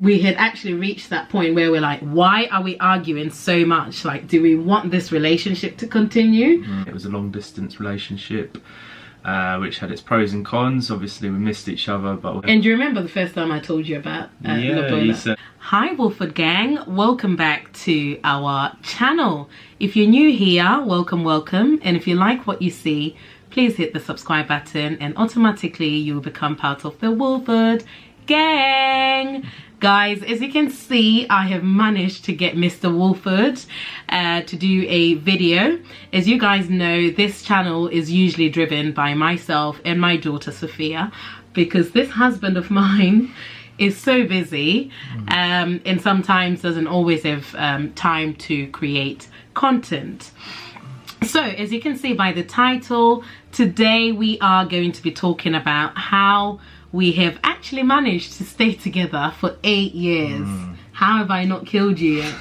We had actually reached that point where we're like, why are we arguing so much? Like, do we want this relationship to continue? It was a long distance relationship, which had its pros and cons. Obviously we missed each other, but... And do you remember the first time I told you about you said... Hi Woolford Gang, welcome back to our channel. If you're new here, welcome. And if you like what you see, please hit the subscribe button and automatically you will become part of the Woolford Gang. Guys, as you can see, I have managed to get Mr. Woolford to do a video. As you guys know, this channel is usually driven by myself and my daughter Sophia, because this husband of mine is so busy and sometimes doesn't always have time to create content. So as you can see by the title, today we are going to be talking about how we have actually managed to stay together for 8 years. How have I not killed you yet?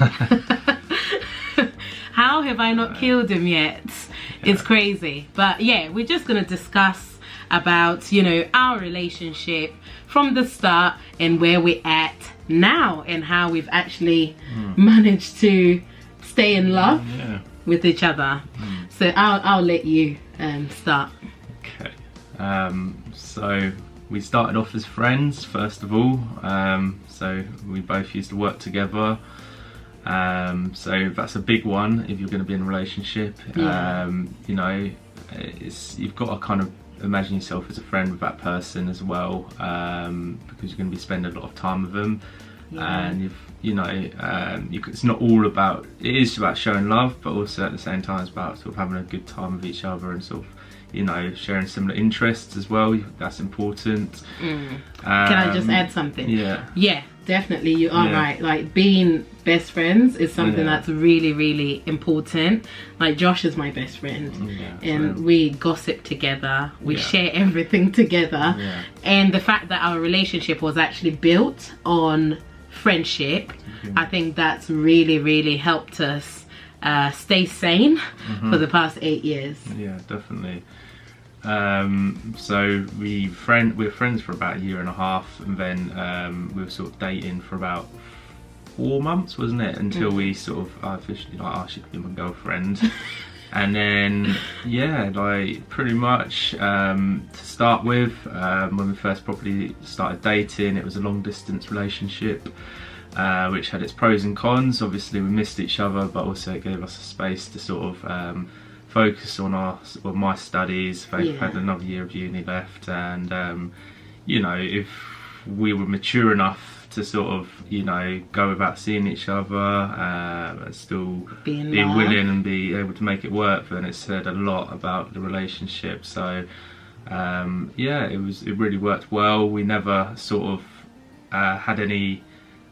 How have I not killed him yet? It's crazy. But yeah, we're just going to discuss about, you know, our relationship from the start and where we're at now and how we've actually managed to stay in love with each other. So I'll let you start. Okay. So we started off as friends, first of all. So we both used to work together. So that's a big one if you're going to be in a relationship. You know, you've got to kind of imagine yourself as a friend with that person as well, because you're going to be spending a lot of time with them. And it's not all about, it is about showing love, but also at the same time it's about sort of having a good time with each other and sort of, you know, sharing similar interests as well. That's important. Can I just add something? Yeah, definitely, you are right. Like, being best friends is something that's really, really important. Like, Josh is my best friend, and we gossip together, we share everything together, and the fact that our relationship was actually built on friendship, I think that's really, really helped us stay sane for the past 8 years. Yeah, definitely. So we were friends for about 1.5 years, and then we were sort of dating for about 4 months, wasn't it? Until we sort of officially asked you to be my girlfriend. And then like pretty much to start with, when we first properly started dating, it was a long distance relationship, which had its pros and cons. Obviously we missed each other, but also it gave us a space to sort of focus on my studies. I had another year of uni left, and you know, if we were mature enough to sort of, you know, go without seeing each other, and still be willing and be able to make it work, then it said a lot about the relationship. So it really worked well. We never sort of had any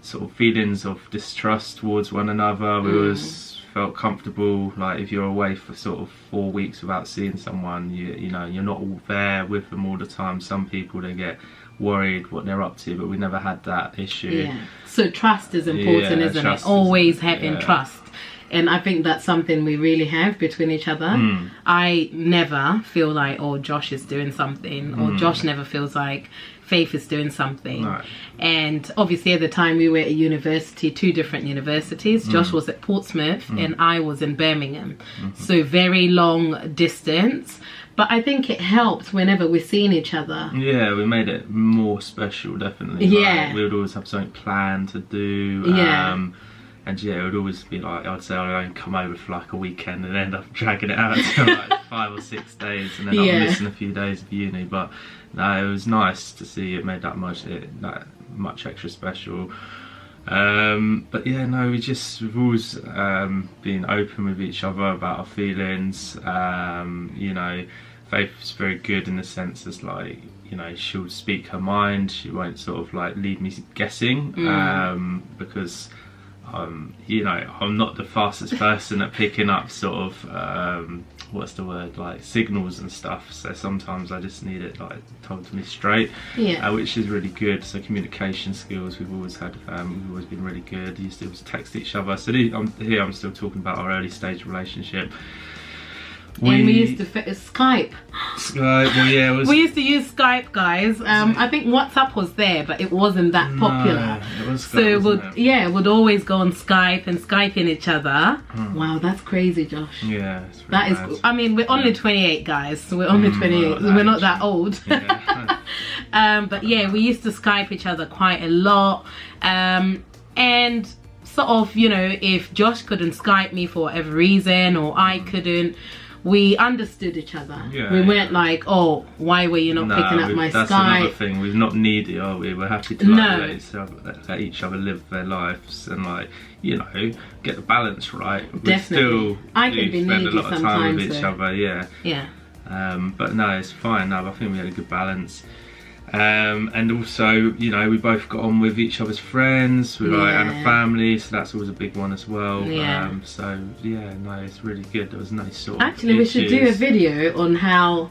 sort of feelings of distrust towards one another. We always felt comfortable. Like, if you're away for sort of 4 weeks without seeing someone, you know, you're not all there with them all the time. Some people, they get worried what they're up to, but we never had that issue. So trust is important, isn't it? Always having trust. And I think that's something we really have between each other. I never feel like, oh, Josh is doing something, or Josh never feels like Faith is doing something. And obviously at the time we were at university, 2 different universities. Josh was at Portsmouth and I was in Birmingham. So very long distance. But I think it helped whenever we're seeing each other. Yeah, we made it more special, definitely. Like, we would always have something planned to do. And it would always be like, I'd say I'd only come over for like a weekend and end up dragging it out to like 5 or 6 days, and then I'd missing a few days of uni. But no, it was nice to see it made that much extra special. But yeah, no, we've always been open with each other about our feelings. You know, Faith's very good in the sense as, like, you know, she'll speak her mind. She won't sort of like leave me guessing, because you know, I'm not the fastest person at picking up sort of what's the word, like signals and stuff. So sometimes I just need it like told to me straight, which is really good. So communication skills we've always had, we've always been really good. Used to text each other. So I'm still talking about our early stage relationship. And we used to Skype. Well, yeah, we used to use Skype, guys. I think WhatsApp was there, but it wasn't that popular. It was Skype, so we'd always go on Skype and Skype in each other. Wow, that's crazy, Josh. Yeah, it's that bad. is. I mean, we're only 28, guys. So we're only 28. We're not that old. Yeah. But yeah, we used to Skype each other quite a lot. And sort of, you know, if Josh couldn't Skype me for whatever reason, or I couldn't, we understood each other. Yeah, we weren't like, oh, why were you not picking up my that's Skype? That's another thing. We're not needy, are we? We're happy to let each other live their lives and, like, you know, get the balance right. Definitely. I can be spend needy a lot of time with each so. other. Yeah. Yeah. But no, it's fine. No, I think we had a good balance. And also, you know, we both got on with each other's friends, and a family, so that's always a big one as well. So yeah, no, it's really good. There was no sort of actually issues. We should do a video on how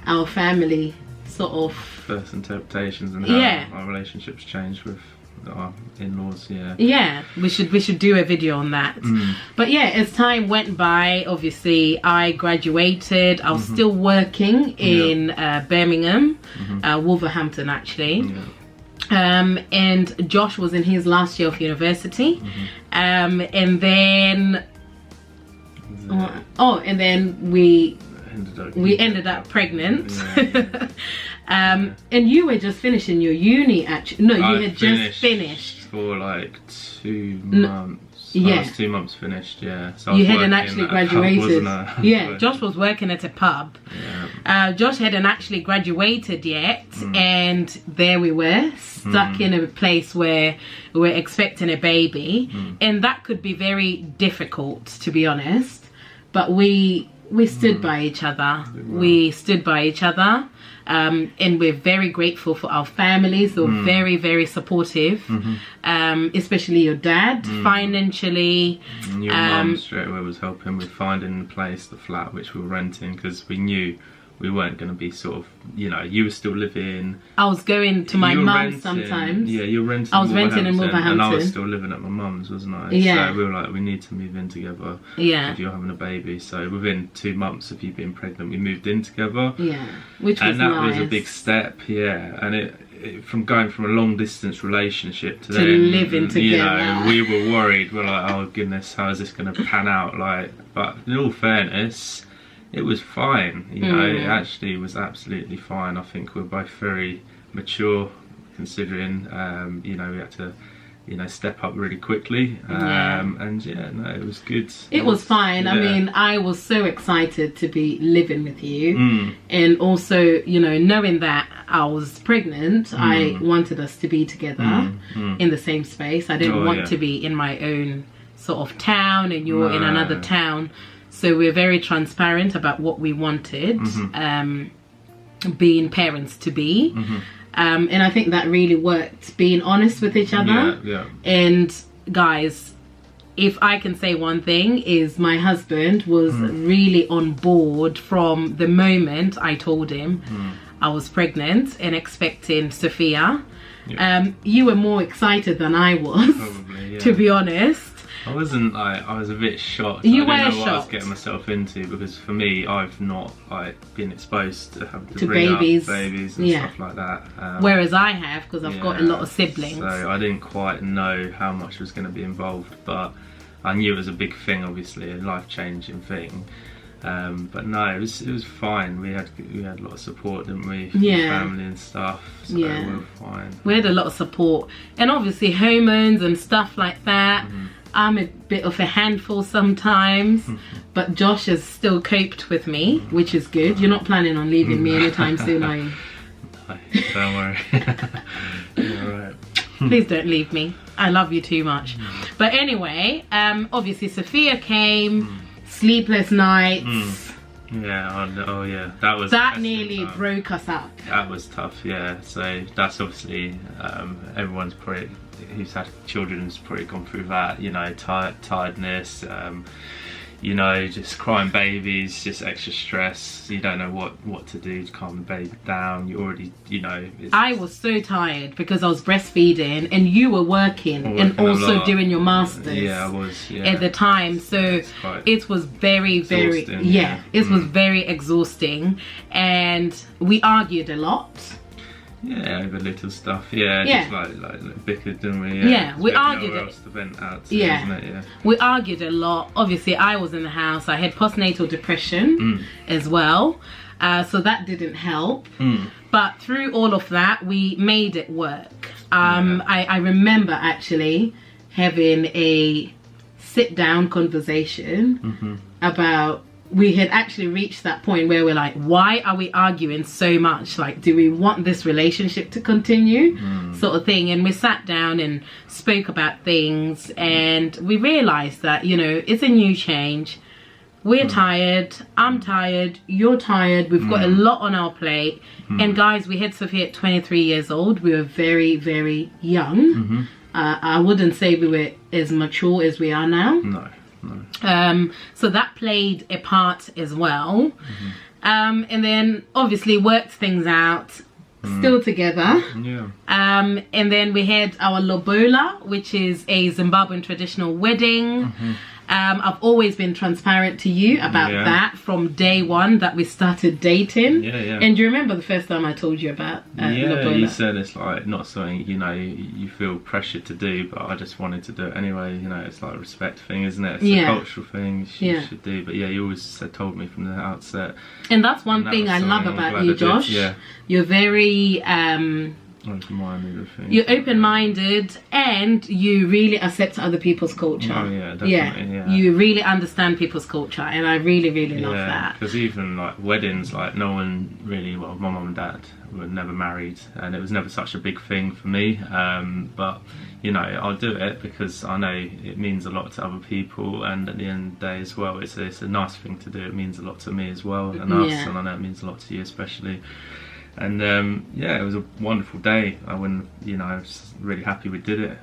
our family sort of first interpretations and how our relationships changed with our in-laws. We should do a video on that. But yeah, as time went by, obviously I graduated. I was still working in Birmingham, Wolverhampton actually. And Josh was in his last year of university. And then and then we ended up pregnant. And you were just finishing your uni, actually. No, you had just finished. For like 2 months. I was 2 months finished, So you hadn't actually graduated. Josh was working at a pub. Josh hadn't actually graduated yet, and there we were, stuck in a place where we were expecting a baby. And that could be very difficult, to be honest. But we stood by each other. We stood by each other. And we're very grateful for our families. They were very, very supportive, especially your dad financially. And your mum straight away was helping with finding the place, the flat which we were renting, because we knew we weren't going to be sort of, you know, you were still living. I was going to my mum's sometimes. Yeah, you were renting. I was renting in Wolverhampton. And I was still living at my mum's, wasn't I? Yeah. So we were like, we need to move in together. Yeah. If you're having a baby. So within 2 months of you being pregnant, we moved in together. Yeah. Which was nice. And that was a big step, And it from going from a long distance relationship to then living together. You know, we were worried. We're like, oh goodness, how is this going to pan out? Like, but in all fairness, it was fine, you know, it actually was absolutely fine. I think we're both very mature, considering, you know, we had to, you know, step up really quickly. And it was good. It was fine. I mean, I was so excited to be living with you. And also, you know, knowing that I was pregnant, I wanted us to be together in the same space. I didn't want to be in my own sort of town and you're in another town. So we're very transparent about what we wanted, being parents to be. And I think that really worked, being honest with each other. And guys, if I can say one thing, is my husband was really on board from the moment I told him I was pregnant and expecting Sophia. You were more excited than I was, probably, to be honest. I wasn't like, I was a bit shocked. You I were didn't know shocked. What I was getting myself into, because for me, I've not like been exposed to having to bring babies. Up babies and stuff like that. Whereas I have, because I've got a lot of siblings. So I didn't quite know how much was going to be involved, but I knew it was a big thing, obviously, a life-changing thing. But no, it was fine. We had a lot of support, didn't we? From family and stuff. So we were fine. We had a lot of support, and obviously hormones and stuff like that. I'm a bit of a handful sometimes, but Josh has still coped with me, which is good. You're not planning on leaving me anytime soon, are you? No, don't worry. You're alright. Please don't leave me. I love you too much. But anyway, obviously Sophia came, sleepless nights. That nearly broke us up. That was tough, so that's obviously everyone's probably who's had children has probably gone through that, you know, tiredness, you know, just crying babies, just extra stress. You don't know what to do to calm the baby down. You already, you know. I was so tired because I was breastfeeding and you were working and also doing your masters. Yeah, I was. Yeah. At the time, so it was very, very it was very exhausting, and we argued a lot. Yeah, over little stuff. Yeah, just like bickered, didn't we? Yeah, we argued. Else to vent out to, isn't it? Yeah, we argued a lot. Obviously, I was in the house. I had postnatal depression as well, so that didn't help. But through all of that, we made it work. I remember actually having a sit-down conversation about. We had actually reached that point where we're like, why are we arguing so much? Like, do we want this relationship to continue? Sort of thing. And we sat down and spoke about things, and we realized that, you know, it's a new change. We're tired. I'm tired. You're tired. We've got a lot on our plate. And guys, we had Sophia at 23 years old. We were very, very young. I wouldn't say we were as mature as we are now. No. So that played a part as well. And then obviously worked things out, still together. And then we had our lobola, which is a Zimbabwean traditional wedding. I've always been transparent to you about that from day one that we started dating. And do you remember the first time I told you about lobola? You said it's like not something, you know, you feel pressured to do, but I just wanted to do it anyway. You know, it's like a respect thing, isn't it? It's a cultural thing you should do. But yeah, you always told me from the outset. And that's one thing I love about you, Josh. You're very you're open-minded, and you really accept other people's culture. Oh yeah, definitely. You really understand people's culture, and I really, really love that. Because even like weddings, like no one really, well, my mum and dad were never married, and it was never such a big thing for me. But you know, I'll do it because I know it means a lot to other people, and at the end of the day as well, it's a nice thing to do. It means a lot to me as well, and us, and I know it means a lot to you especially. And yeah, it was a wonderful day. I was really happy we did it.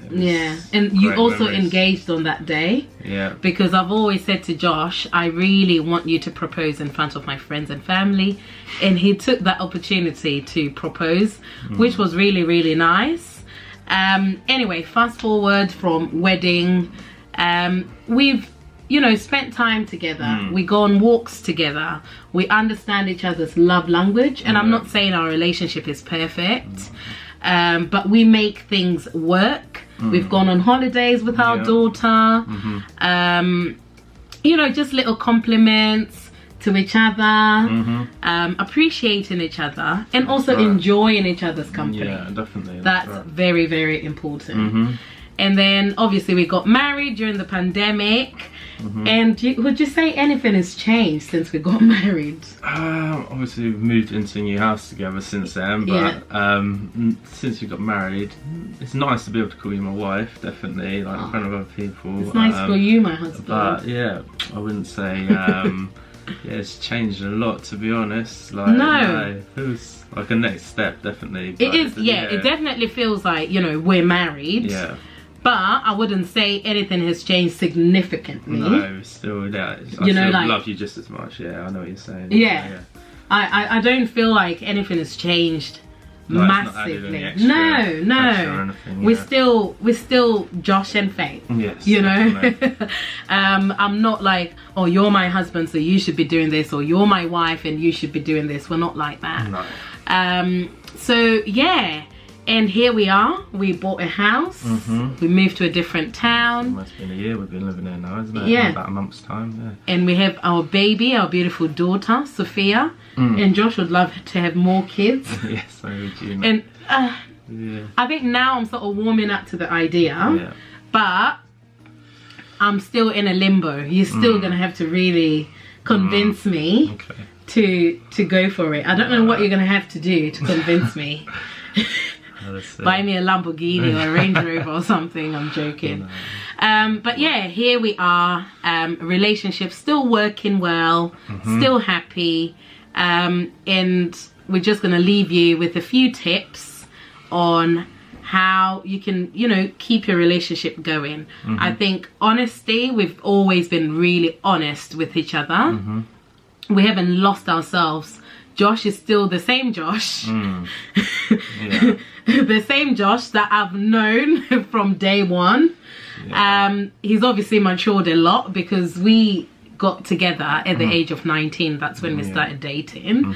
And you also engaged on that day. Because I've always said to Josh, I really want you to propose in front of my friends and family, and he took that opportunity to propose, which was really, really nice. Anyway, fast forward from wedding, we've spent time together. We go on walks together. We understand each other's love language. And I'm not saying our relationship is perfect, but we make things work. We've gone on holidays with our daughter. Just little compliments to each other, appreciating each other, and also enjoying each other's company. Yeah, definitely. That's very, very important. And then obviously we got married during the pandemic. And would you say anything has changed since we got married? Obviously we've moved into a new house together since then, but since we got married, it's nice to be able to call you my wife, definitely, like in front of other people. It's nice to call you my husband. But yeah, I wouldn't say it's changed a lot, to be honest. Like, no, it feels like a next step, definitely. It is, it definitely feels like, we're married. But I wouldn't say anything has changed significantly. No, still, I still love you just as much. Yeah, I know what you're saying. I don't feel like anything has changed massively. No. Anything, we're still Josh and Faith. Yes. I'm not like, oh, you're my husband, so you should be doing this, or you're my wife and you should be doing this. We're not like that. No. So yeah. And here we are. We bought a house. We moved to a different town. It's been a year we've been living there now, isn't it? Yeah. In about a month's time, And we have our baby, our beautiful daughter, Sophia. And Josh would love to have more kids. Yes, so would you. And I think now I'm sort of warming up to the idea. But I'm still in a limbo. You're still going to have to really convince me to go for it. I don't know what you're going to have to do to convince me. Buy me a Lamborghini or a Range Rover or something. I'm joking. But yeah, here we are. Relationship still working well, still happy, and we're just going to leave you with a few tips on how you can, you know, keep your relationship going. I think honesty, we've always been really honest with each other. We haven't lost ourselves. Josh is still the same Josh. The same Josh that I've known from day one. He's obviously matured a lot because we got together at the age of 19. That's when we started dating.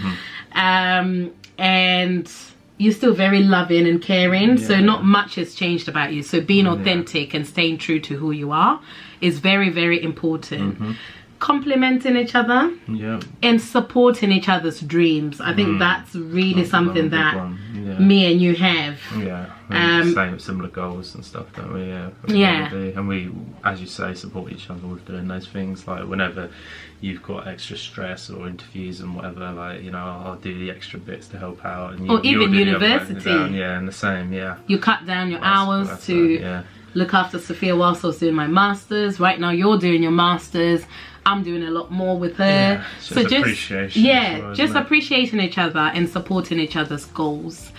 And you're still very loving and caring, so not much has changed about you. So being authentic and staying true to who you are is very, very important. Complimenting each other and supporting each other's dreams. I think that's really something that me and you have. Same similar goals and stuff, don't we? And we, as you say, support each other with doing those things. Like whenever you've got extra stress or interviews and whatever, like, you know, I'll do the extra bits to help out. And or even university. And the same. You cut down your hours to look after Sophia whilst I was doing my masters. Right now you're doing your masters. I'm doing a lot more with her. So just appreciation. Just appreciating each other and supporting each other's goals.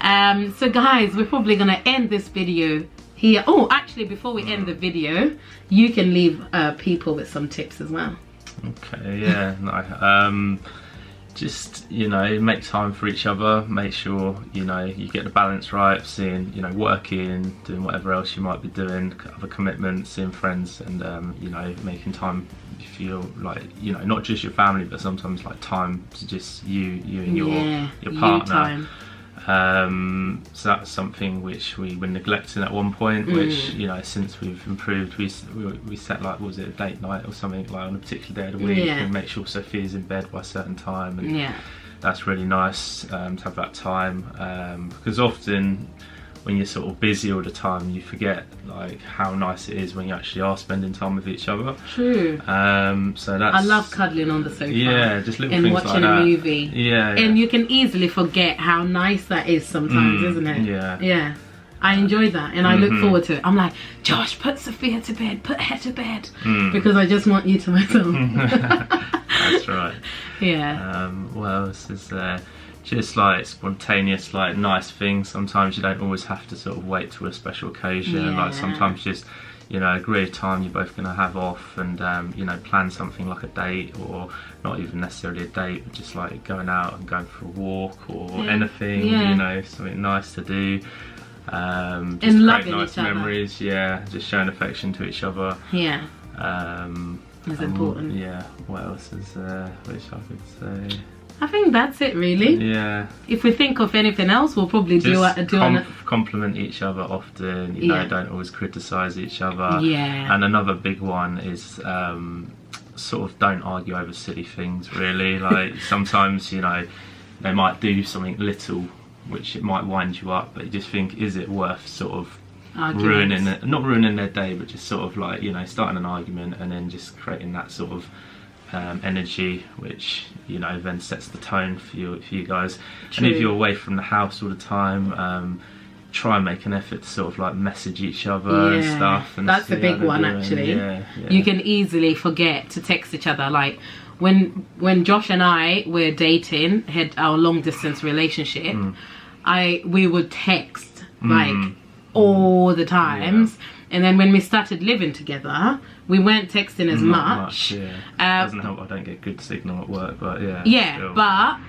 So guys, we're probably gonna end this video here. Oh, actually, before we end the video, you can leave people with some tips as well. Okay, just, you know, make time for each other. Make sure, you know, you get the balance right, seeing, you know, working, doing whatever else you might be doing, other commitments, seeing friends, and you know, making time feel like, you know, not just your family, but sometimes like time to just you and your partner. So that's something which we were neglecting at one point, which, you know, since we've improved, we set, like, what was it, a date night or something, like on a particular day of the week, and make sure Sophia's in bed by a certain time, and that's really nice to have that time, because often when you're sort of busy all the time, you forget like how nice it is when you actually are spending time with each other. True. So that's, I love cuddling on the sofa. Yeah, just little and things watching like that. a movie. And you can easily forget how nice that is sometimes, isn't it? Yeah. I enjoy that, and I look forward to it. I'm like, Josh, put Sophia to bed, put her to bed, because I just want you to myself. That's right. What else is there? Just like spontaneous, like nice things. Sometimes you don't always have to sort of wait to a special occasion. Like sometimes just, you know, agree a time you're both going to have off, and you know, plan something like a date, or not even necessarily a date, but just like going out and going for a walk or anything. You know, something nice to do. Just and create loving nice each other. memories. Just showing affection to each other. It's important. What else is there which I could say? I think that's it, really. If we think of anything else, we'll probably compliment each other often. You know, don't always criticise each other. And another big one is sort of don't argue over silly things. Really, like sometimes, you know, they might do something little which it might wind you up, but you just think, is it worth sort of not ruining their day, but just sort of like, you know, starting an argument and then just creating that sort of energy, which, you know, then sets the tone for you guys. True. And if you're away from the house all the time, try and make an effort to sort of like message each other and stuff. And that's a big one, actually. You can easily forget to text each other. Like when Josh and I were dating, had our long distance relationship, we would text like all the times. And then when we started living together, we weren't texting as much. Doesn't help I don't get good signal at work, but but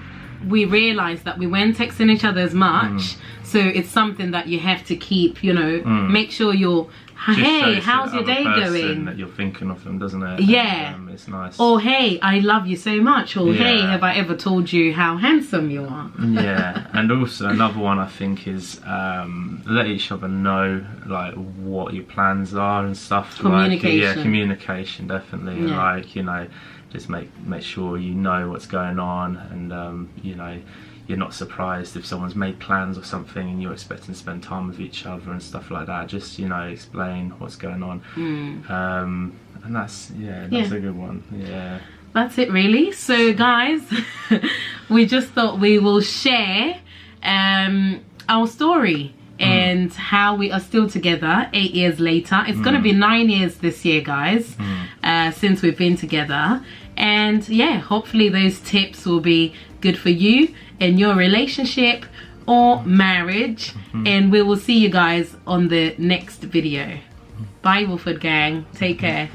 we realised that we weren't texting each other as much. So it's something that you have to keep, you know, make sure you're, hey, how's your day going? That you're thinking of them, doesn't it? And, it's nice. Or hey, I love you so much. Or hey, have I ever told you how handsome you are? And also another one I think is let each other know like what your plans are and stuff. Communication. Like, communication definitely. And like, you know, just make sure you know what's going on, and you know, you're not surprised if someone's made plans or something and you're expecting to spend time with each other and stuff like that. Just, you know, explain what's going on. And that's a good one. That's it, really. So guys, we just thought we will share our story and how we are still together 8 years later. It's gonna be 9 years this year, guys, since we've been together. And hopefully those tips will be good for you in your relationship, or marriage. And we will see you guys on the next video. Bye, Woolford Gang. Take care.